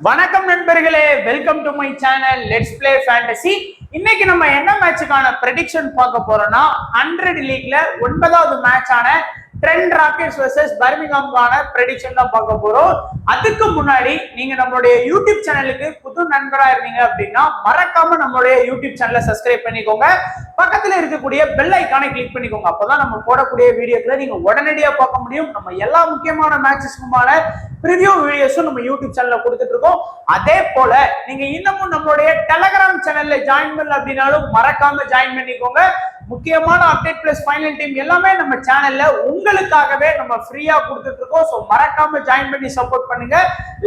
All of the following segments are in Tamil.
வணக்கம் நண்பர்களே, welcome to my channel let's play fantasy. இன்னைக்கு நம்ம என்ன மேட்சுக்கான ப்ரெடிக்ஷன் பார்க்க போறோம்னா 100 லீக்ல 9வது மேட்ச் ஆன ட்ரெண்ட் ராக்கெட்ஸ் வெர்சஸ் பர்மிங்ஹாம்கான ப்ரெடிக்ஷன் தான் பார்க்க போறோம். அதுக்கு முன்னாடி நீங்க நம்மளுடைய யூடியூப் சேனலுக்கு புது நண்பரா இருந்தீங்க அப்படின்னா மறக்காம நம்மளுடைய யூடியூப் சேனலை சப்ஸ்கிரைப் பண்ணிக்கோங்க. பக்கத்துல இருக்கக்கூடிய பெல் ஐக்கானை கிளிக் பண்ணிக்கோங்க. அப்பதான் நம்ம போடக்கூடிய வீடியோக்களை நீங்க உடனடியா பார்க்க முடியும். நம்ம எல்லா முக்கியமான மேட்சஸ்க்குமான ப்ரிவியூ வீடியோஸும் நம்ம யூடியூப் சேனல்ல கொடுத்துட்டு இருக்கோம். அதே போல நீங்க இன்னமும் நம்மளுடைய டெலகிராம் சேனல்ல ஜாயின் பண்ணல அப்படின்னாலும் மறக்காம ஜாயின் பண்ணிக்கோங்க. முக்கியமான அப்டேட் பிளஸ் ஃபைனல் டீம் எல்லாமே நம்ம சேனல்ல உங்களுக்காகவே நம்ம ஃப்ரீயா கொடுத்துட்டு இருக்கோம். ஸோ மறக்காம ஜாயின் பண்ணி சப்போர்ட் பண்ணுங்க.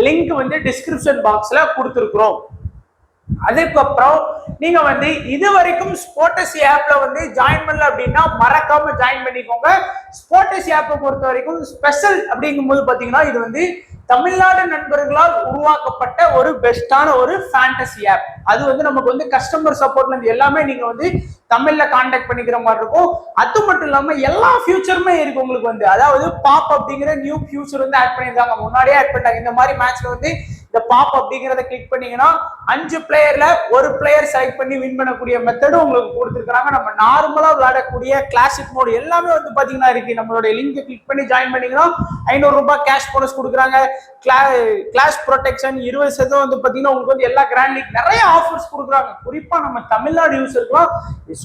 லிங்க் வந்து டிஸ்கிரிப்ஷன் பாக்ஸ்ல கொடுத்துருக்குறோம். அதுக்கப்புறம் நீங்க வந்து இது வரைக்கும் ஸ்போர்டசி ஆப்ல வந்து ஜாயின் பண்ணல அப்படின்னா மறக்காம ஜாயின் பண்ணிக்கோங்க. ஸ்போர்டசி ஆப்பை பொறுத்த வரைக்கும் ஸ்பெஷல் அப்படிங்கும் போது பாத்தீங்கன்னா இது வந்து தமிழ்நாடு நண்பர்களால் உருவாக்கப்பட்ட ஒரு பெஸ்டான ஒரு ஃபேண்டசி ஆப். அது வந்து நமக்கு வந்து கஸ்டமர் சப்போர்ட்ல இருந்து எல்லாமே நீங்க வந்து தமிழ்ல கான்டாக்ட் பண்ணிக்கிற மாதிரி இருக்கும். அது மட்டும் இல்லாம எல்லா ஃபியூச்சருமே இருக்கு உங்களுக்கு வந்து. அதாவது பாப் அப்படிங்கிற நியூ ஃபியூச்சர் வந்து ஆட் பண்ணியிருக்காங்க, முன்னாடியே ஆட் பண்ணிட்டாங்க. இந்த மாதிரி மேட்ச்ல வந்து இந்த பாப் அப்படிங்கிறத கிளிக் பண்ணீங்கன்னா 5 பிளேயர்ல ஒரு பிளேயர் செலக்ட் பண்ணி வின் பண்ணக்கூடிய மெத்தடும் உங்களுக்கு கொடுத்துருக்காங்க. நம்ம நார்மலா விளையாடக்கூடிய கிளாசிக் மோடு எல்லாமே வந்து பாத்தீங்கன்னா இருக்கு. நம்மளுடைய லிங்க் கிளிக் பண்ணி ஜாயின் பண்ணீங்கன்னா 500 ரூபாய் கேஷ் போனஸ் கொடுக்குறாங்க. கிளாஸ் ப்ரொடெக்ஷன் 20% வந்து பாத்தீங்கன்னா உங்களுக்கு வந்து எல்லா கிராண்ட் லீக் நிறைய ஆஃபர்ஸ் கொடுக்குறாங்க. குறிப்பா நம்ம தமிழ்நாடு யூசருக்குலாம்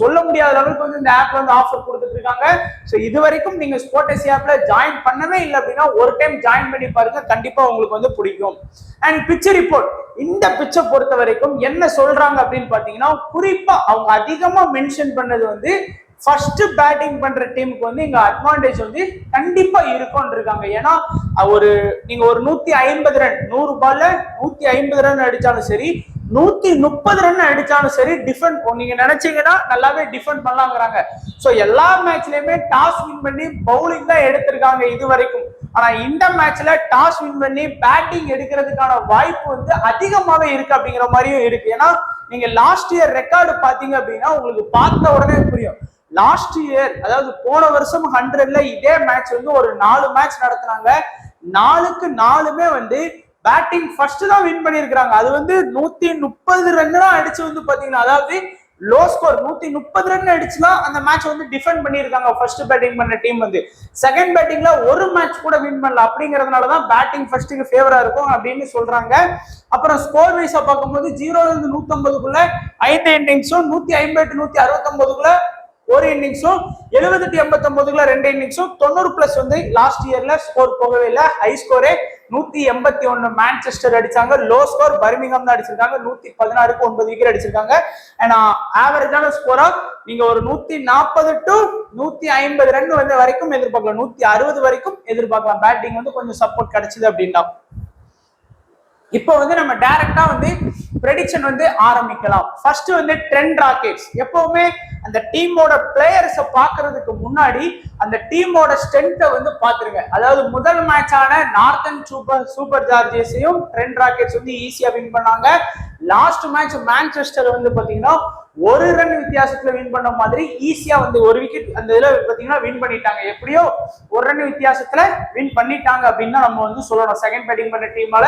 சொல்ல முடியாத அளவுக்கு வந்து இந்த ஆப்ல வந்து ஆஃபர் கொடுத்துட்டு இருக்காங்க. ஸோ இது வரைக்கும் நீங்க ஸ்போர்டசி ஆப்ல ஜாயின் பண்ணவே இல்லை அப்படின்னா ஒரு டைம் ஜாயின் பண்ணி பாருங்க, கண்டிப்பா உங்களுக்கு வந்து பிடிக்கும். அண்ட் பிட்ச் ரிப்போர்ட், இந்த பிட்சை பொறுத்த வரைக்கும் என்ன சொல்றாங்க அப்படின்னு பாத்தீங்கன்னா குறிப்பா அவங்க அதிகமா மென்ஷன் பண்ணது வந்து ஃபர்ஸ்ட் பேட்டிங் பண்ற டீமுக்கு வந்து இங்க அட்வான்டேஜ் வந்து கண்டிப்பா இருக்கும் இருக்காங்க. ஏன்னா நீங்க ஒரு 150 ரன் 100 பால்ல 150 ரன் அடிச்சாலும் சரி, 130 ரன் அடிச்சாலும் சரி, டிஃபெண்ட் நீங்க நினைச்சீங்கன்னா நல்லாவே டிஃபெண்ட் பண்ணலாங்கிறாங்க. சோ எல்லா மேட்ச்லயுமே டாஸ் வின் பண்ணி பவுலிங் தான் எடுத்திருக்காங்க இது வரைக்கும். ஆனா இந்த மேட்ச்ல டாஸ் வின் பண்ணி பேட்டிங் எடுக்கிறதுக்கான வாய்ப்பு வந்து அதிகமாவே இருக்கு அப்படிங்கிற மாதிரியும் இருக்கு. ஏன்னா நீங்க லாஸ்ட் இயர் ரெக்கார்டு பாத்தீங்க அப்படின்னா உங்களுக்கு பார்த்த உடனே புரியும். லாஸ்ட் இயர் அதாவது போன வருஷம் 100ல இதே மேட்ச் வந்து ஒரு 4 மேட்ச் நடத்தினாங்க. 4க்கு 4மே வந்து பேட்டிங் ஃபர்ஸ்ட் தான் வின் பண்ணிருக்காங்க. அது வந்து 130 ரன் தான் அடிச்சு வந்து பாத்தீங்கன்னா, அதாவது லோ ஸ்கோர் 130 ரன் அடிச்சுலாம் அந்த மேட்ச் வந்து டிஃபெண்ட் பண்ணிருக்காங்க. ஃபர்ஸ்ட் பேட்டிங் பண்ண டீம் வந்து செகண்ட் பேட்டிங்ல ஒரு மேட்ச் கூட வின் பண்ணல. அப்படிங்கறதுனாலதான் பேட்டிங் ஃபர்ஸ்ட்டுக்கு ஃபேவரா இருக்கும் அப்படின்னு சொல்றாங்க. அப்புறம் ஸ்கோர் வைஸா பார்க்கும்போது 0ல இருந்து 150க்குள்ள 5 இன்னிங்ஸும், 158 169க்குள்ள ஒரு இன்னிங்ஸும், 78 89க்குள்ள 2 இன்னிங்ஸும், 90+ வந்து லாஸ்ட் இயர்ல ஸ்கோர் போகவே இல்லை. ஹை ஸ்கோரே 181 மான்செஸ்டர் அடிச்சாங்க. லோ ஸ்கோர் பர்மிங்ஹாம் தான் அடிச்சிருக்காங்க. 116க்கு 9 விக்கெட் அடிச்சிருக்காங்க. ஏன்னா ஆவரேஜான ஸ்கோரா நீங்க ஒரு 140 to 150 ரன் வந்து வரைக்கும் எதிர்பார்க்கலாம். 160 வரைக்கும் எதிர்பார்க்கலாம். பேட்டிங் வந்து கொஞ்சம் சப்போர்ட் கிடைச்சது அப்படின்னா இப்போ வந்து நம்ம டைரக்டா வந்து ப்ரெடிக்ஷன் வந்து ஆரம்பிக்கலாம். ஃபர்ஸ்ட் வந்து ட்ரெண்ட் ராக்கெட்ஸ். எப்பவுமே அந்த டீமோட பிளேயர்ஸை பாக்குறதுக்கு முன்னாடி அந்த டீமோட ஸ்ட்ரென்த்தை வந்து பாத்துருங்க. அதாவது முதல் மேட்சான நார்த்தன் சூப்பர் ஜார்ஜர்ஸையும் ட்ரெண்ட் ராக்கெட்ஸ் வந்து ஈஸியா வின் பண்ணாங்க. லாஸ்ட் மேட்ச் மான்செஸ்டர் வந்து பாத்தீங்கன்னா ஒரு ரன் வித்தியாசத்துல வின் பண்ண மாதிரி ஈஸியா வந்து ஒரு விக்கெட் அந்த இதுல பாத்தீங்கன்னா வின் பண்ணிட்டாங்க. எப்படியோ ஒரு ரன் வித்தியாசத்துல வின் பண்ணிட்டாங்க அப்படின்னு நம்ம வந்து சொல்லணும். செகண்ட் பேட்டிங் பண்ண டீமால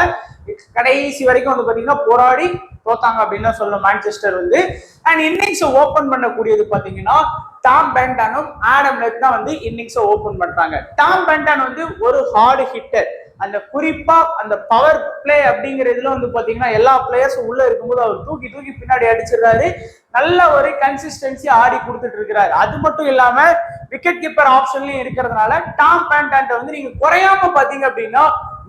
கடைசி வரைக்கும் வந்து பாத்தீங்கன்னா போராடி தோத்தாங்க அப்படின்னு சொல்லணும் மான்செஸ்டர் வந்து. அண்ட் இன்னிங்ஸ் ஓபன் பண்ணக்கூடியது பாத்தீங்கன்னா டாம் பென்டானும் ஆடம் லெத் தான் வந்து இன்னிங்ஸ் ஓபன் பண்றாங்க. டாம் பென்டான் வந்து ஒரு ஹார்டு ஹிட்டர். அந்த குறிப்பா அந்த பவர் பிளே அப்படிங்கிற இதுல வந்து பாத்தீங்கன்னா எல்லா பிளேயர்ஸும் உள்ள இருக்கும்போது அவர் தூக்கி தூக்கி பின்னாடி அடிச்சிடுறாரு. நல்ல ஒரு கன்சிஸ்டன்சி ஆடி கொடுத்துட்டு இருக்கிறாரு. அது மட்டும் இல்லாம விக்கெட் கீப்பர் ஆப்ஷன்லயும் இருக்கிறதுனால டாம் பென்டான் வந்து நீங்க குறையாம பாத்தீங்க அப்படின்னா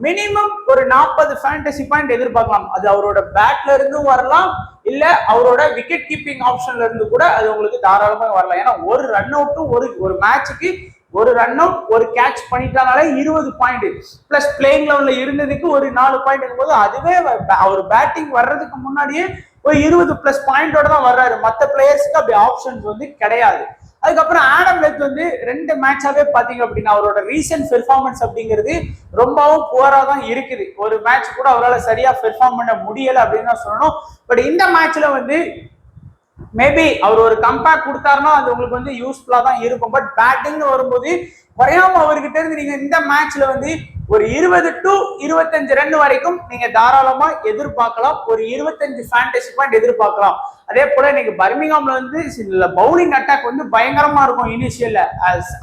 மினிமம் ஒரு 40 ஃபேண்டசி பாயிண்ட் எதிர்பார்க்கலாம். அது அவரோட பேட்ல இருந்தும் வரலாம், இல்ல அவரோட விக்கெட் கீப்பிங் ஆப்ஷன்ல இருந்து கூட அது உங்களுக்கு தாராளமாக வரலாம். ஏன்னா ஒரு ரன் அவுட்டும் ஒரு மேட்சுக்கு ஒரு ரன் அவுட் ஒரு கேட்ச் பண்ணிட்டாலே 20 பாயிண்ட் பிளஸ் பிளேயிங் லெவல்ல இருந்ததுக்கு ஒரு 4 பாயிண்ட் போது அதுவே அவர் பேட்டிங் வர்றதுக்கு முன்னாடியே ஒரு 20+ பாயிண்டோட தான் வர்றாரு. மற்ற பிளேயர்ஸ்க்கு அப்படி ஆப்ஷன்ஸ் வந்து கிடையாது. அதுக்கப்புறம் ஆடம் லெத் வந்து 2 மேட்சாவே பாத்தீங்க அப்படின்னா அவரோட ரீசன்ட் பெர்ஃபார்மன்ஸ் அப்படிங்கிறது ரொம்பவும் புவரா தான் இருக்குது. ஒரு மேட்ச் கூட அவரால் சரியா பெர்ஃபார்ம் பண்ண முடியல அப்படின்னு தான் சொல்லணும். பட் இந்த மேட்ச்ல வந்து மேபி அவர் ஒரு கம்பேக் கொடுத்தாருன்னா அது உங்களுக்கு வந்து யூஸ்ஃபுல்லா தான் இருக்கும். பட் பேட்டிங் வரும்போது குறையாம அவர்கிட்ட இருந்து நீங்க இந்த மேட்ச்ல வந்து ஒரு 20 to 25 ரன் வரைக்கும் நீங்க தாராளமா எதிர்பார்க்கலாம். ஒரு 25 ஃபேண்டசி பாயிண்ட் எதிர்பார்க்கலாம். அதே போல நீங்க பர்மிங்ஹாம்ல வந்து பவுலிங் அட்டாக் வந்து பயங்கரமா இருக்கும். இனிஷியல்ல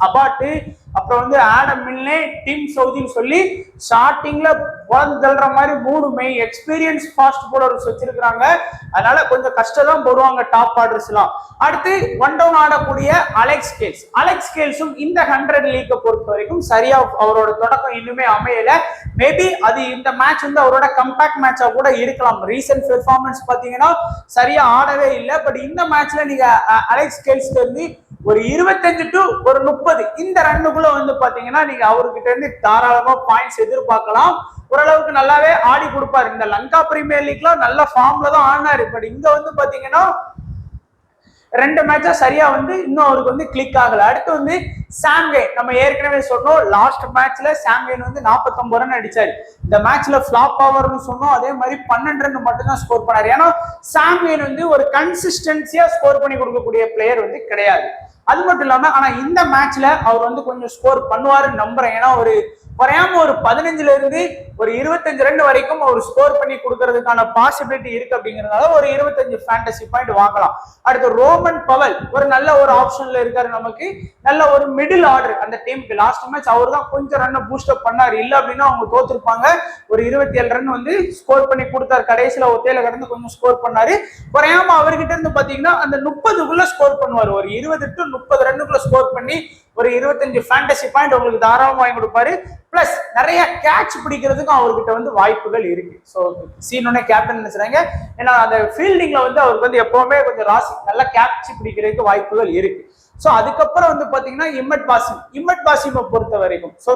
அபாட்டு, அப்புறம் வந்து ஆடம் மில்னே, டிம் சவுதின்னு சொல்லி ஸ்டார்டிங்ல தள்ளுற மாதிரி 3 மெயின் எக்ஸ்பீரியன்ஸ் ஃபாஸ்ட் பவுலர்ஸ் வச்சிருக்காங்க. அதனால கொஞ்சம் கஷ்டம் தான் போடுவாங்க டாப் ஆர்டர்ஸ் எல்லாம். அடுத்து ஒன் டவுன் ஆடக்கூடிய அலெக்ஸ் கேல்ஸும் இந்த 100 லீக்கை பொறுத்த வரைக்கும் சரியா அவரோட தொடக்கம் இன்னுமே அமையல. மேபி அது இந்த மேட்ச் வந்து அவரோட கம்பேக்ட் மேட்சா கூட இருக்கலாம். ரீசன்ட் பெர்ஃபார்மன்ஸ் பாத்தீங்கன்னா சரியா ஆடவே இல்லை. பட் இந்த மேட்ச்ல நீங்க அலெக்ஸ் கேல்ஸ்ல இருந்து ஒரு 25 to ஒரு 30 இந்த ரன்னுக்குள்ள வந்து பாத்தீங்கன்னா நீங்க அவர்கிட்ட இருந்து தாராளமா பாயிண்ட்ஸ் எதிர்பார்க்கலாம். ஓரளவுக்கு நல்லாவே ஆடி கொடுப்பாரு. இந்த லங்கா பிரீமியர் லீக்லாம் நல்ல ஃபார்ம்ல தான் ஆடினாரு. பட் இங்க வந்து பாத்தீங்கன்னா 2 மேட்சா சரியா வந்து இன்னும் அவருக்கு வந்து கிளிக் ஆகல. அடுத்து வந்து சாம்கேன், நம்ம ஏற்கனவே சொன்னோம் லாஸ்ட் மேட்ச்ல சாம்கேன் வந்து 49 ரன் அடிச்சாரு. இந்த மேட்ச்ல ஃபிளாப் ஆவர்னு சொன்னோம். அதே மாதிரி 12 ரன் மட்டும் தான் ஸ்கோர் பண்ணாரு. ஏன்னா சாம்கேன் வந்து ஒரு கன்சிஸ்டன்சியா ஸ்கோர் பண்ணி கொடுக்கக்கூடிய பிளேயர் வந்து கிடையாது. அது மட்டும் இல்லாம ஆனா இந்த மேட்ச்ல அவர் வந்து கொஞ்சம் ஸ்கோர் பண்ணுவாருன்னு நம்புறேன். ஏன்னா ஒரு குறையாம ஒரு 15ல இருந்து ஒரு 25 ரன் வரைக்கும் அவர் ஸ்கோர் பண்ணி கொடுக்கறதுக்கான பாசிபிலிட்டி இருக்கு. அப்படிங்கறதுனால ஒரு 25 ஃபேண்டசி பாயிண்ட் வாங்கலாம். அடுத்து ரோமன் பவல் ஒரு நல்ல ஒரு ஆப்ஷன்ல இருக்காரு. நமக்கு நல்ல ஒரு மிடில் ஆர்டர் அந்த டீமுக்கு. லாஸ்ட் மேட்ச் அவர் தான் கொஞ்சம் ரன் பூஸ்ட் அப் பண்ணாரு. இல்ல அப்படின்னா அவங்க தோத்துருப்பாங்க. ஒரு 27 ரன் வந்து ஸ்கோர் பண்ணி கொடுத்தாரு. கடைசியில ஒத்தையில கடந்து கொஞ்சம் ஸ்கோர் பண்ணாரு. குறையாம அவர்கிட்ட இருந்து பாத்தீங்கன்னா அந்த 30க்குள்ள ஸ்கோர் பண்ணுவார். ஒரு 20 to 30 ரன்னுக்குள்ள ஸ்கோர் பண்ணி ஒரு 25 ஃபேண்டசி பாயிண்ட் உங்களுக்கு தாராளமாக வாங்கி கொடுப்பாரு. பிளஸ் நிறைய கேட்ச் பிடிக்கிறதுக்கும் அவர்கிட்ட வந்து வாய்ப்புகள் இருக்கு. ஸோ சீனோனே கேப்டன் நினைச்சுறாங்க. ஏன்னா அந்த ஃபீல்டிங்ல வந்து அவருக்கு வந்து எப்பவுமே கொஞ்சம் ராசி நல்லா கேட்ச் பிடிக்கிறதுக்கு வாய்ப்புகள் இருக்கு. ஸோ அதுக்கப்புறம் வந்து பாத்தீங்கன்னா இம்மட் பாசிமை பொறுத்த வரைக்கும் ஸோ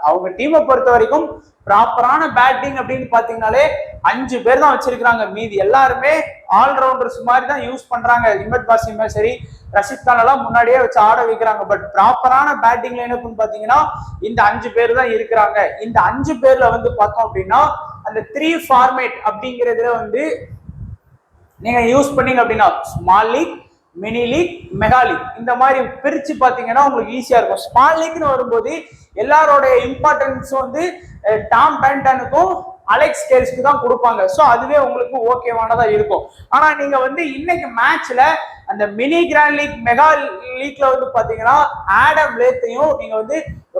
அவங்க டீமை பொறுத்த வரைக்கும் ப்ராப்பரான பேட்டிங் அப்படின்னு பாத்தீங்கன்னாலே 5 பேர் தான் வச்சிருக்காங்க. மீதி எல்லாருமே ஆல்ரவுண்டர்ஸ் மாதிரி தான் யூஸ் பண்றாங்க. இம்மட் பாசிமே சரி, ரஷித் கான் எல்லாம் முன்னாடியே வச்சு ஆட வைக்கிறாங்க. பட் ப்ராப்பரான பேட்டிங் லைனப்னு பாத்தீங்கன்னா இந்த 5 பேர் தான் இருக்கிறாங்க. இந்த 5 பேர்ல வந்து பார்த்தோம் அப்படின்னா அந்த 3 ஃபார்மேட் அப்படிங்கிறதுல வந்து நீங்க யூஸ் பண்ணீங்க அப்படின்னா small league, mini league, mega league இந்த மாதிரி பிரிச்சு பாத்தீங்கன்னா உங்களுக்கு ஈஸியா இருக்கும். ஸ்மால் லீக்னு வரும்போது எல்லாரோட இம்பார்ட்டன்ஸும் வந்து டாம் பேண்டனுக்கும் அலெக்ஸ் கேல்ஸ்க்கு தான் கொடுப்பாங்க. ஸோ அதுவே உங்களுக்கு ஓகேவானதா இருக்கும். ஆனா நீங்க வந்து இன்னைக்கு மேட்ச்ல அந்த மினி கிராண்ட் லீக், மெகா லீக்ல வந்து பாத்தீங்கன்னா ஆடம் லேத்தையும் நீங்க வந்து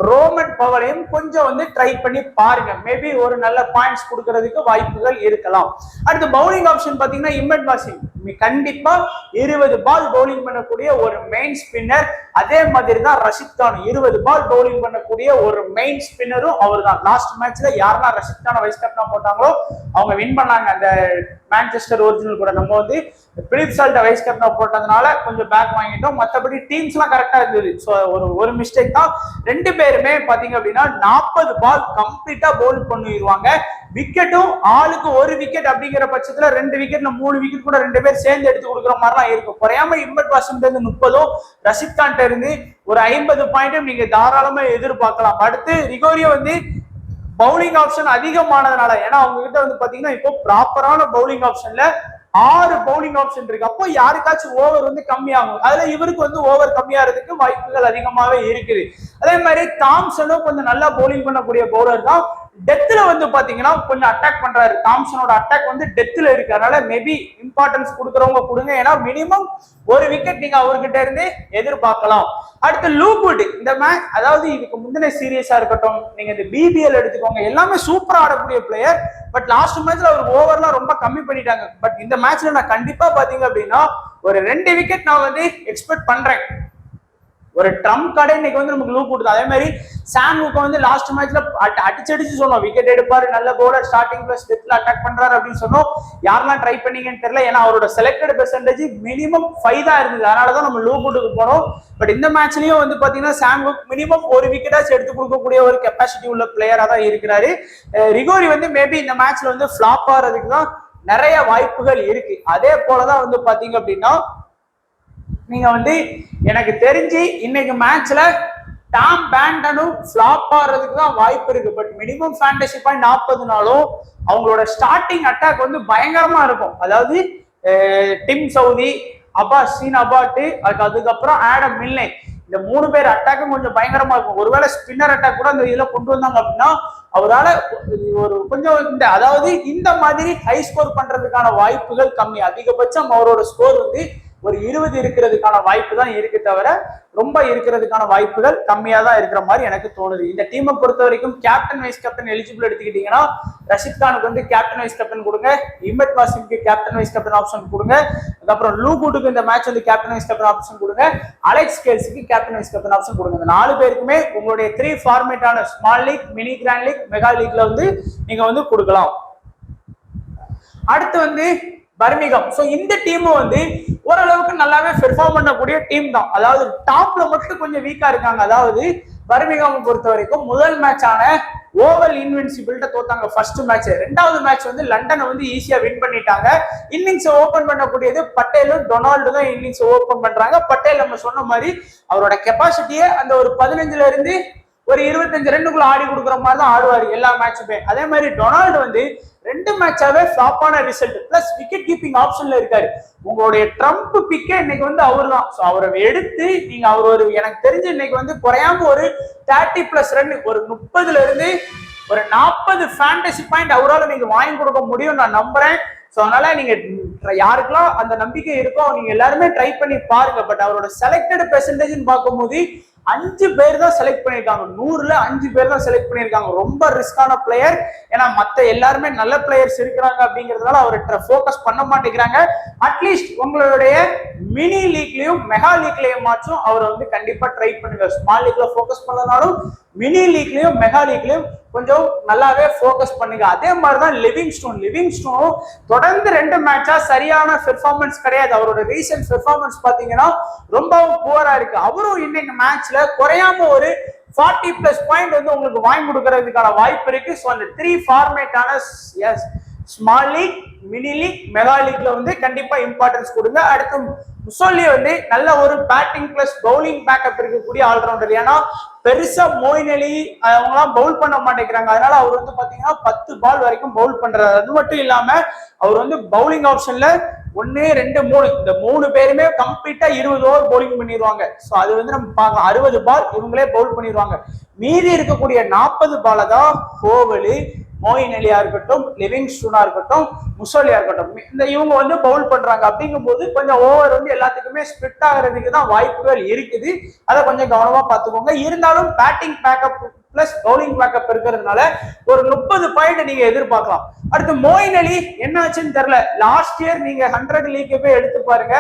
ரோமன் பவரையும் கொஞ்சம் வந்து ட்ரை பண்ணி பாருங்க. மேபி ஒரு நல்ல பாயிண்ட்ஸ் கொடுக்கறதுக்கு வாய்ப்புகள் இருக்கலாம். அடுத்து பவுலிங் ஆப்ஷன் பாத்தீங்கன்னா இம்மட் பாசிம் கண்டிப்பா 20 பால் பவுலிங் பண்ணக்கூடிய ஒரு மெயின் ஸ்பின்னர். அதே மாதிரி தான் ரஷித் கான் 20 பால் பவுலிங் பண்ணக்கூடிய ஒரு மெயின் ஸ்பின்னரும் அவர் தான். லாஸ்ட் மேட்ச்ல யாரெல்லாம் ரஷித் கான வைஸ் கேப்டனா போட்டாங்களோ அவங்க வின் பண்ணாங்க. அந்த மான்செஸ்டர் ஒரிஜினல் கூட நம்ம வந்து பிலிப் சால்ட்ட வைஸ் கேப்டனா போட்டதுனால கொஞ்சம் பேக் வாங்கிட்டோம். மற்றபடி டீம்ஸ் எல்லாம் கரெக்டா இருந்தது. ஸோ ஒரு மிஸ்டேக் தான். 2 பேருமே பாத்தீங்க அப்படின்னா 40 பால் கம்ப்ளீட்டா பவுல் பண்ணிடுவாங்க. விக்கெட்டும் ஆளுக்கு 1 விக்கெட் அப்படிங்கிற பட்சத்துல 2 விக்கெட்ல 3 விக்கெட் கூட 2 பேர் சேர்ந்து எடுத்து கொடுக்குற மாதிரிலாம் இருக்கும். குறையாம இம்மட் பாசிம் இருந்து 30, ரஷித் கான் இருந்து ஒரு 50 பாயிண்ட்டும் நீங்க தாராளமா எதிர்பார்க்கலாம். அடுத்து ரிகோரியோ வந்து பவுலிங் ஆப்ஷன் அதிகமானதுனால, ஏன்னா அவங்க கிட்ட வந்து பாத்தீங்கன்னா இப்போ ப்ராப்பரான பவுலிங் ஆப்ஷன்ல 6 பவுலிங் ஆப்ஷன் இருக்கு. அப்போ யாருக்காச்சும் ஓவர் வந்து கம்மியாகும். அதுல இவருக்கு வந்து ஓவர் கம்மியாகிறதுக்கு வாய்ப்புகள் அதிகமாவே இருக்குது. அதே மாதிரி தாம்சனும் கொஞ்சம் நல்லா பவுலிங் பண்ணக்கூடிய பவுலர் தான். டெத்ல வந்து பாத்தீங்கன்னா கொஞ்சம் அட்டாக் பண்றாரு. தாம்சனோட அட்டாக் வந்து டெத்ல இருக்கு. அதனால மேபி இம்பார்ட்டன்ஸ் கொடுக்குறவங்க கொடுங்க. ஏன்னா மினிமம் 1 விக்கெட் நீங்க அவர்கிட்ட இருந்து எதிர்பார்க்கலாம். அடுத்து லூக்வுட் இந்த மேட்ச், அதாவது இதுக்கு முந்தின சீரியஸா இருக்கட்டும், நீங்க இந்த பிபிஎல் எடுத்துக்கோங்க, எல்லாமே சூப்பரா ஆடக்கூடிய பிளேயர். பட் லாஸ்ட் மேட்ச்ல அவர் ஓவர்லாம் ரொம்ப கம்மி பண்ணிட்டாங்க. பட் இந்த மேட்ச்ல நான் கண்டிப்பா பாத்தீங்க அப்படின்னா ஒரு 2 விக்கெட் நான் வந்து எக்ஸ்பெக்ட் பண்றேன். ஒரு ட்ரம்ப் கார்டே இன்னைக்கு வந்து நமக்கு லூக் கொடுத்தது. அதே மாதிரி சாமுக்கு வந்து லாஸ்ட் மேட்ச்ல அடிச்சு சொன்னோம் விக்கெட் எடுப்பாரு, நல்ல பவுலர், ஸ்டார்டிங் பிளஸ் டெத்ல அட்டாக் பண்றாரு அப்படின்னு சொன்னோம். யாரெல்லாம் ட்ரை பண்ணீங்கன்னு தெரியல. ஏன்னா அவரோட செலக்டட் பெர்சன்டேஜ் மினிமம் 5 தான் இருந்தது. அதனாலதான் நம்ம லூக்வுட்டுக்கு போனோம். பட் இந்த மேட்ச்லயும் வந்து பாத்தீங்கன்னா சாமுக் மினிமம் 1 விக்கெட்டாச்சும் எடுத்து கொடுக்கக்கூடிய ஒரு கெப்பாசிட்டி உள்ள பிளேயரா தான் இருக்கிறாரு. ரிகோரி வந்து மேபி இந்த மேட்ச்ல வந்து ஃபிளாப் ஆகிறதுக்கு தான் நிறைய வாய்ப்புகள் இருக்கு. அதே போலதான் வந்து பாத்தீங்க அப்படின்னா நீங்க வந்து எனக்கு தெரிஞ்சு இன்னைக்கு மேட்ச்ல டாம் பேண்டனும் ஃபிளாப் ஆறதுக்கு தான் வாய்ப்பு இருக்கு. பட் மினிமம் ஃபேண்டசி பாயிண்ட் 40 அவங்களோட ஸ்டார்டிங் அட்டாக் வந்து பயங்கரமா இருக்கும். அதாவது டிம் சவுதி, அபாட்டு, அதுக்கப்புறம் ஆடம் மில்னே இந்த 3 பேர் அட்டாக்கும் கொஞ்சம் பயங்கரமா இருக்கும். ஒருவேளை ஸ்பின்னர் அட்டாக் கூட அந்த இதுல கொண்டு வந்தாங்க அப்படின்னா அவரால் ஒரு கொஞ்சம் அதாவது இந்த மாதிரி ஹை ஸ்கோர் பண்றதுக்கான வாய்ப்புகள் கம்மி. அதிகபட்சம் அவரோட ஸ்கோர் வந்து ஒரு 20 இருக்கிறதுக்கான வாய்ப்பு தான் இருக்கு, தவிர ரொம்ப இருக்கிறதுக்கான வாய்ப்புகள் கம்மியா தான் இருக்கிற மாதிரி எனக்கு தோணுது. இந்த டீமை பொறுத்த வரைக்கும் கேப்டன் வைஸ் கேப்டன் எலிஜிபிள் எடுத்துக்கிட்டீங்கன்னா ரஷித் கானுக்கு வந்து கேப்டன் வைஸ் கேப்டன் கொடுங்க, இமத் வாசிமுக்கு கேப்டன் வைஸ் கேப்டன் ஆப்ஷன் கொடுங்க, அதுக்கப்புறம் லூகுட்டுக்கு இந்த மேட்ச் வந்து கேப்டன் வைஸ் கேப்டன் ஆப்ஷன் கொடுங்க, அலெக்ஸ் கேல்ஸுக்கு கேப்டன் வைஸ் கேப்டன் ஆப்ஷன் கொடுங்க. இந்த 4 பேருக்குமே உங்களுடைய 3 ஃபார்மேட்டான small league, mini grand league, mega லீக்ல வந்து நீங்க வந்து கொடுக்கலாம். அடுத்து வந்து பர்மிங்ஹாம். சோ இந்த டீம் வந்து ஓரளவுக்கு நல்லாவே பெர்ஃபார்ம் பண்ணக்கூடிய டீம் தான். அதாவது டாப்ல மட்டும் கொஞ்சம் வீக்கா இருக்காங்க. அதாவது பர்மிங்ஹாம் பொறுத்த வரைக்கும் முதல் மேட்ச் ஆன ஓவல் இன்வின்சிபிள்ட்ட தோத்தாங்க ஃபர்ஸ்ட் மேட்ச். ரெண்டாவது மேட்ச் வந்து லண்டனை வந்து ஈஸியா வின் பண்ணிட்டாங்க. இன்னிங்ஸ் ஓபன் பண்ணக்கூடியது பட்டேலும் டொனால்டு தான் இன்னிங்ஸ் ஓபன் பண்றாங்க. பட்டேல் நம்ம சொன்ன மாதிரி அவரோட கெப்பாசிட்டியே அந்த ஒரு 15ல இருந்து ஒரு 25 ரன்னுக்குள்ள ஆடி கொடுக்குற மாதிரி தான் ஆடுவாரு எல்லா மேட்சுமே. அதே மாதிரி டொனால்டு வந்து 2 மேட்சாவே ஃபிளாப்பான ரிசல்ட் பிளஸ் விக்கெட் கீப்பிங் ஆப்ஷன்ல இருக்காரு. உங்களுடைய ட்ரம்ப் பிக்கே இன்னைக்கு வந்து அவர் தான். ஸோ அவரை எடுத்து நீங்க அவர் ஒரு எனக்கு தெரிஞ்சு இன்னைக்கு வந்து குறையாம ஒரு 30+ ரன், ஒரு 30ல இருந்து ஒரு 40 ஃபேண்டசி பாயிண்ட் அவரால் நீங்க வாங்கி கொடுக்க முடியும் நான் நம்புறேன். ஸோ அதனால நீங்க யாருக்கெல்லாம் அந்த நம்பிக்கை இருக்கோ நீங்க எல்லாருமே ட்ரை பண்ணி பாருங்க. பட் அவரோட செலக்டட் பெர்சன்டேஜ் பார்க்கும்போது 5 பேர் தான் செலக்ட் பண்ணிருக்காங்க. 100ல 5 பேர் தான் செலக்ட் பண்ணிருக்காங்க. ரொம்ப ரிஸ்கான பிளேயர். ஏன்னா மத்த எல்லாருமே நல்ல பிளேயர்ஸ் இருக்கிறாங்க அப்படிங்கிறதுனால அவரை ஃபோக்கஸ் பண்ண மாட்டேங்கிறாங்க. அட்லீஸ்ட் உங்களுடைய மினி லீக்லயும் மெகா லீக்லயும் மாற்றும் அவரை வந்து கண்டிப்பா ட்ரை பண்ணுங்க. ஸ்மால் லீக்ல ஃபோக்கஸ் பண்ணனாலும் மினி லீக்லயும் மெகா லீக்லயும் கொஞ்சம் நல்லாவே ஃபோக்கஸ் பண்ணுங்க. அதே மாதிரிதான் லிவிங்ஸ்டோனும் தொடர்ந்து 2 மேட்சா சரியான பெர்ஃபார்மன்ஸ் கிடையாது. அவரோட ரீசன்ட் பெர்ஃபார்மன்ஸ் பாத்தீங்கன்னா ரொம்பவும் புவரா இருக்கு. அவரும் இன்னைக்கு மேட்ச்ல குறையாம ஒரு 40+ பாயிண்ட் வந்து உங்களுக்கு வாங்கி கொடுக்கறதுக்கான வாய்ப்பு இருக்கு. ஸோ அந்த 3 ஃபார்மேட்டான small league, mini league, mega லீக்ல வந்து கண்டிப்பா இம்பார்ட்டன்ஸ் கொடுங்க. அடுத்து முசோலி வந்து நல்ல ஒரு பேட்டிங் பிளஸ் பவுலிங் பேக்கப் இருக்கக்கூடிய ஆல்ரவுண்டர். ஏன்னா பெருசா மோயின் அலி அவங்கலாம் பவுல் பண்ண மாட்டேங்கிறாங்க. அதனால அவர் வந்து பாத்தீங்கன்னா 10 பால் வரைக்கும் பவுல் பண்றாரு. அது மட்டும் இல்லாம அவர் வந்து பவுலிங் ஆப்ஷன்ல 1, 2, 3 இந்த 3 பேருமே கம்ப்ளீட்டா 20 ஓவர் பவுலிங் பண்ணிடுவாங்க. ஸோ அது வந்து நம்ம பார்க்கலாம். 60 பால் இவங்களே பவுல் பண்ணிடுவாங்க. மீதி இருக்கக்கூடிய 40 பாலை தான் கோவலி, மோயின் அலியா இருக்கட்டும், லிவிங்ஸ்டோனா இருக்கட்டும், முசோலியா இருக்கட்டும், இந்த இவங்க வந்து பவுல் பண்றாங்க. அப்படிங்கும் போது கொஞ்சம் ஓவர் வந்து எல்லாத்துக்குமே ஸ்பிட் ஆகிறதுக்கு தான் வாய்ப்புகள் இருக்குது. அதை கொஞ்சம் கவனமா பார்த்துக்கோங்க. இருந்தாலும் batting backup plus bowling backup இருக்கிறதுனால ஒரு 30 பாயிண்ட் நீங்க எதிர்பார்க்கலாம். அடுத்து மோயின் அலி என்ன ஆச்சுன்னு தெரியல. லாஸ்ட் இயர் நீங்க 100 லீக் போய் எடுத்து பாருங்க.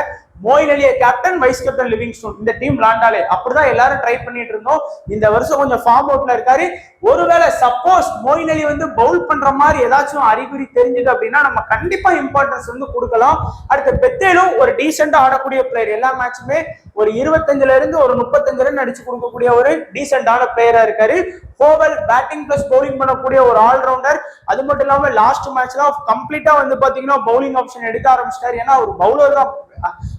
மோயின் அலியை கேப்டன், வைஸ் கேப்டன் லிவிங்ஸ்டோன் இந்த டீம் விளாண்டாலே அப்படிதான் எல்லாரும் ட்ரை பண்ணிட்டு இருந்தோம். இந்த வருஷம் கொஞ்சம் ஃபார்ம் அவுட்ல இருக்காரு. ஒருவேளை சப்போஸ் மோயின் அலி வந்து பவுல் பண்ற மாதிரி ஏதாச்சும் அறிகுறி தெரிஞ்சது அப்படின்னா நம்ம கண்டிப்பா இம்பார்ட்டன்ஸ் வந்து கொடுக்கலாம். அடுத்து பெத்தேலும் ஒரு டீசெண்டா ஆடக்கூடிய பிளேயர். எல்லா மேட்சுமே ஒரு 25ல இருந்து ஒரு 35 ரன் அடிச்சு கொடுக்கக்கூடிய ஒரு டீசெண்டான பிளேயரா இருக்காரு. கோவல் பேட்டிங் பிளஸ் பவுலிங் பண்ணக்கூடிய ஒரு ஆல்ரவுண்டர். அது மட்டும் இல்லாம லாஸ்ட் மேட்ச்ல கம்ப்ளீட்டா வந்து பாத்தீங்கன்னா பவுலிங் ஆப்ஷன் எடுக்க ஆரம்பிச்சிட்டாரு. ஏன்னா அவர் பவுலர் தான்.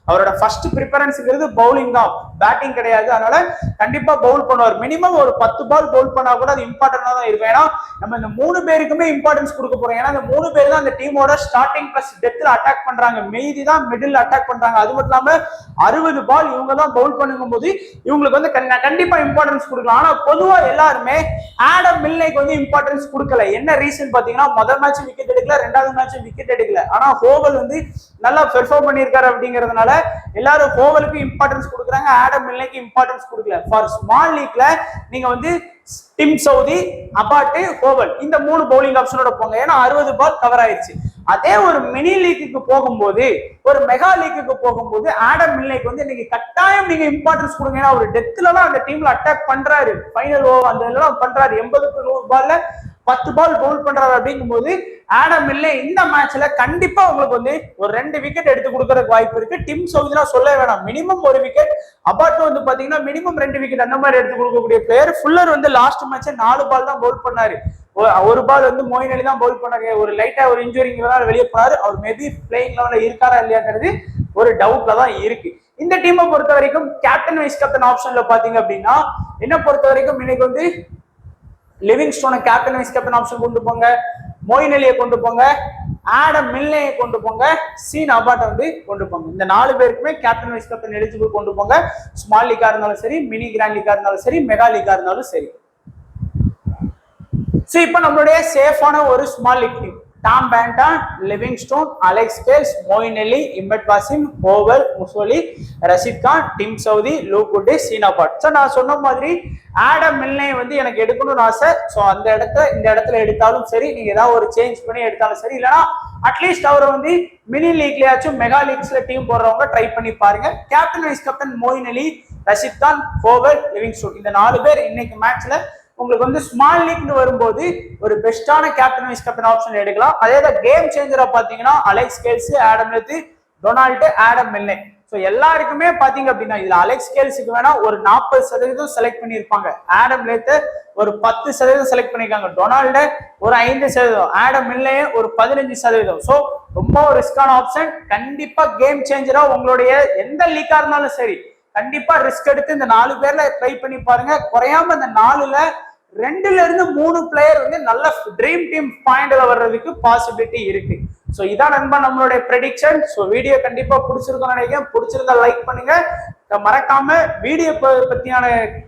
அவரோட ஃபர்ஸ்ட் ப்ரிஃபரன்ஸ்ங்கிறது பவுலிங் தான், பேட்டிங் கிடையாது. அதனால கண்டிப்பா பவுல் பண்ணுவார். மினிமம் ஒரு 10 பால் பவுல் பண்ணா கூட அது இம்பார்ட்டன்டா தான் இருக்கும். ஏன்னா நம்ம இந்த 3 பேருக்குமே இம்பார்ட்டன்ஸ் கொடுக்க போறோம். ஏன்னா இந்த 3 பேர் தான் அந்த டீமோட ஸ்டார்டிங் பிளஸ் டெத்ல அட்டாக் பண்றாங்க. மீதி தான் மிடில் அட்டாக் பண்றாங்க. அது மட்டும் இல்லாம 60 பால் இவங்க தான் பவுல் பண்ணும் போது இவங்களுக்கு வந்து கண்டிப்பா இம்பார்ட்டன்ஸ் கொடுக்கலாம். ஆனா பொதுவா எல்லாருமே ஆடம் மில்லைக்கு வந்து இம்பார்ட்டன்ஸ் கொடுக்கல. என்ன ரீசன் பாத்தீங்கன்னா முதல் மேட்ச் விக்கெட் எடுக்கல, 2வது மேட்ச் விக்கெட் எடுக்கல. ஆனா ஹோவல் வந்து நல்லா பெர்ஃபார்ம் பண்ணியிருக்காரு. அப்படிங்கிறதுனால எல்லாரும் ஹோவலுக்கு இம்பார்ட்டன்ஸ் கொடுக்குறாங்க, ஆடம் மில்லைக்கு இம்பார்ட்டன்ஸ் கொடுக்கல. ஃபார் ஸ்மால் லீக்ல நீங்க வந்து டிம் சவுதி, அபாட்டு, ஹோவல் இந்த 3 பவுலிங் ஆப்ஷனோட போங்க. ஏன்னா 60 பால் கவர் ஆயிடுச்சு. அதே ஒரு மினி லீக்கு போகும்போது, ஒரு மெகா லீக்கு போகும்போது ஆடம் மில்லைக்கு வந்து இன்னைக்கு கட்டாயம் நீங்க இம்பார்ட்டன்ஸ் கொடுங்க. ஏன்னா ஒரு டெத்லலாம் அந்த டீம்ல அட்டாக் பண்றாரு. ஃபைனல் ஓவர் அந்த எல்லாம் பண்றாரு. 80க்கு 100 பால்ல 10 பால் பவுல் பண்றாரு. அப்படிங்கும் போது ஆடம் மில்லே இந்த மேட்ச்ல கண்டிப்பா உங்களுக்கு வந்து ஒரு 2 விக்கெட் எடுத்து கொடுக்கறதுக்கு வாய்ப்பு இருக்கு. டிம் சவுதினா சொல்ல வேணாம், மினிமம் 1 விக்கெட். அபாட்டு வந்து பாத்தீங்கன்னா மினிமம் 2 விக்கெட் அந்த மாதிரி எடுத்து கொடுக்கக்கூடிய பிளேயர். ஃபுல்லர் வந்து லாஸ்ட் மேட்ச் 4 பால் தான் பவுல் பண்ணாரு. 1 பால் வந்து மோயின் அலி தான் பவுல் பண்ணாரு. ஒரு லைட்டா ஒரு இன்ஜுரிங்கிறதால வெளியே போனாரு. அவர் மேபி பிளேயிங் லெவல்ல இருக்காரா இல்லையாங்கிறது ஒரு டவுட்ல தான் இருக்கு. இந்த டீமை பொறுத்த வரைக்கும் கேப்டன் வைஸ் கேப்டன் ஆப்ஷன்ல பாத்தீங்க அப்படின்னா என்ன பொறுத்த வரைக்கும் இன்னைக்கு வந்து லிவிங்ஸ்டோனை கேப்டன் வைஸ் கேப்டன் ஆப்ஷன் கொண்டு போங்க, மோயின் அலியை கொண்டு போங்க, ஆடம் மில்னேயை கொண்டு போங்க, சீன் அபாட்டை வந்து கொண்டு போங்க. இந்த 4 பேருக்குமே கேப்டன் வைஸ் கேப்டன் எலிஜிபிள் கொண்டு போங்க. ஸ்மால் லீக்கா இருந்தாலும் சரி, மினி கிராண்ட் லீக்கா இருந்தாலும் சரி, மெகா லீக்கா இருந்தாலும் சரி. சோ இப்போ நம்மளுடைய சேஃபான ஒரு small league team Tom Banton, Livingstone, Alex Hales, Moeen Ali, Imad Wasim, over, Mousley, Rashid Khan, Tim Southee, Luke Wood, Sean Abbott. So நான் சொன்ன மாதிரி ஆடம் மில்னே வந்து எனக்கு எடுக்கணும்னு ஆசை. ஸோ அந்த இந்த இடத்துல எடுத்தாலும் சரி, நீங்க ஏதாவது ஒரு சேஞ்ச் பண்ணி எடுத்தாலும் சரி, இல்லைன்னா அட்லீஸ்ட் அவரை வந்து மினி லீக்லயாச்சும் மெகா லீக்ஸ்ல டீம் போடுறவங்க ட்ரை பண்ணி பாருங்க. கேப்டன் வைஸ் கேப்டன் மொயின் அலி, ரஷித் கான், ஓவர், லிவிங்ஸ்டோன் இந்த 4 பேர் இன்னைக்கு மேட்ச்ல உங்களுக்கு வந்து ஸ்மால் லீக்னு வரும்போது ஒரு பெஸ்டான கேப்டன் வைஸ் கேப்டன் ஆப்ஷன் எடுக்கலாம். அதே தான் கேம் சேஞ்சரா பாத்தீங்கன்னா Alex Hales, Adam Lyth, Donald, Adam Milne. So எல்லாருக்குமே பாத்தீங்க அப்படின்னா இதுல அலெக்ஸ் கேல்ஸுக்கு வேணா ஒரு 40% செலக்ட் பண்ணியிருப்பாங்க, ஆடம் லெத்து ஒரு 10% செலக்ட் பண்ணிருக்காங்க, டொனால்டு ஒரு 5%, ஆடம் மில்னே ஒரு 15%. ஸோ ரொம்ப ரிஸ்கான ஆப்ஷன். கண்டிப்பா கேம் சேஞ்சரா உங்களுடைய எந்த லீக்கா இருந்தாலும் சரி கண்டிப்பா ரிஸ்க் எடுத்து இந்த 4 பேர்ல ட்ரை பண்ணி பாருங்க. குறையாம இந்த 4ல 2ல இருந்து 3 பிளேயர் வந்து நல்ல ட்ரீம் டீம் பாயிண்ட்ல வர்றதுக்கு பாசிபிலிட்டி இருக்கு. சோ இதான் நண்பா நம்மளுடைய ப்ரெடிக்ஷன். சோ வீடியோ கண்டிப்பா பிடிச்சிருக்கும்னு நினைக்கிறேன். பிடிச்சிருந்தா லைக் பண்ணுங்க. மறக்காம வீடியோ பத்தியான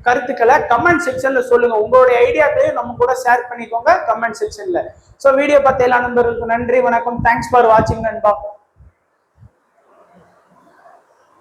கருத்துக்களை கமெண்ட் செக்ஷன்ல சொல்லுங்க. உங்களுடைய ஐடியாக்களையும் நம்ம கூட ஷேர் பண்ணிக்கோங்க கமெண்ட் செக்ஷன்ல. சோ வீடியோ பார்த்த எல்லா நண்பர்களுக்கும் நன்றி, வணக்கம். தேங்க்ஸ் ஃபார் வாட்சிங் நண்பா.